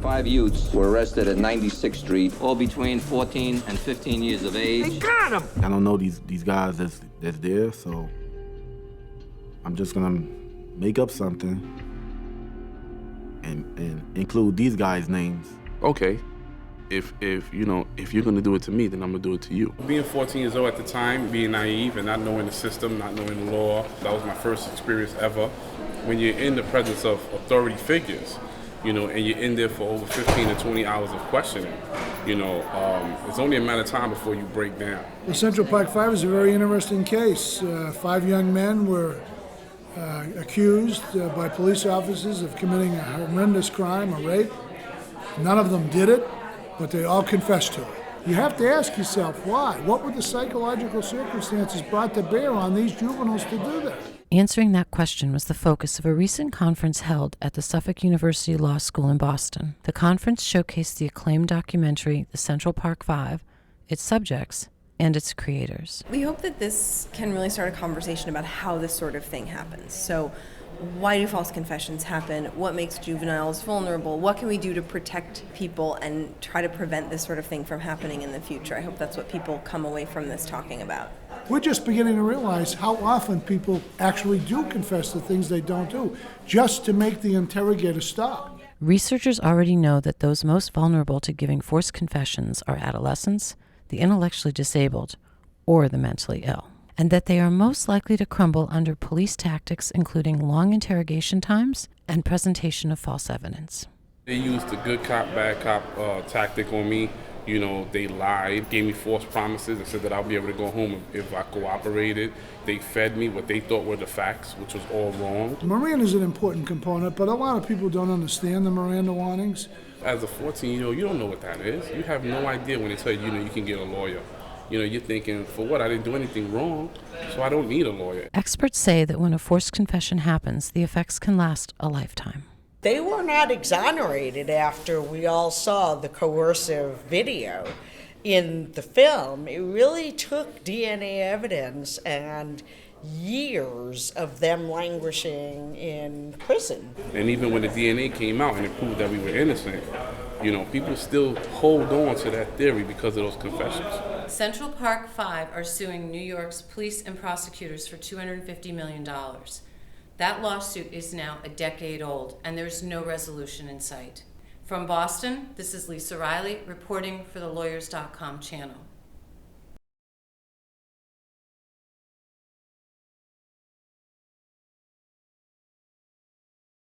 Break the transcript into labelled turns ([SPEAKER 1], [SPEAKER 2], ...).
[SPEAKER 1] 5 youths were arrested at 96th Street, all between 14 and 15 years of age.
[SPEAKER 2] They got him!
[SPEAKER 3] I don't know these guys that's there, so I'm just gonna make up something and include these guys' names.
[SPEAKER 4] Okay, if you're gonna do it to me, then I'm gonna do it to you.
[SPEAKER 5] Being 14 years old at the time, being naive and not knowing the system, not knowing the law, that was my first experience ever. When you're in the presence of authority figures, and you're in there for over 15 to 20 hours of questioning, it's only a matter of time before you break down.
[SPEAKER 6] The Central Park 5 is a very interesting case. 5 young men were accused by police officers of committing a horrendous crime, a rape. None of them did it, but they all confessed to it. You have to ask yourself why. What were the psychological circumstances brought to bear on these juveniles to do that?
[SPEAKER 7] Answering that question was the focus of a recent conference held at the Suffolk University Law School in Boston. The conference showcased the acclaimed documentary, The Central Park 5, its subjects, and its creators.
[SPEAKER 8] We hope that this can really start a conversation about how this sort of thing happens. So, why do false confessions happen? What makes juveniles vulnerable? What can we do to protect people and try to prevent this sort of thing from happening in the future? I hope that's what people come away from this talking about.
[SPEAKER 6] We're just beginning to realize how often people actually do confess to things they don't do, just to make the interrogator stop.
[SPEAKER 7] Researchers already know that those most vulnerable to giving forced confessions are adolescents, the intellectually disabled, or the mentally ill, and that they are most likely to crumble under police tactics including long interrogation times and presentation of false evidence.
[SPEAKER 5] They used the good cop, bad cop tactic on me. They lied, gave me false promises, and said that I'll be able to go home if I cooperated. They fed me what they thought were the facts, which was all wrong.
[SPEAKER 6] Miranda is an important component, but a lot of people don't understand the Miranda warnings.
[SPEAKER 5] As a 14-year-old, you don't know what that is. You have no idea when they tell you, you can get a lawyer. You're thinking, for what? I didn't do anything wrong, so I don't need a lawyer.
[SPEAKER 7] Experts say that when a forced confession happens, the effects can last a lifetime.
[SPEAKER 2] They were not exonerated after we all saw the coercive video in the film. It really took DNA evidence and years of them languishing in prison.
[SPEAKER 5] And even when the DNA came out and it proved that we were innocent, people still hold on to that theory because of those confessions.
[SPEAKER 7] Central Park 5 are suing New York's police and prosecutors for $250 million. That lawsuit is now a decade old, and there's no resolution in sight. From Boston, this is Reilly reporting for the Lawyers.com channel.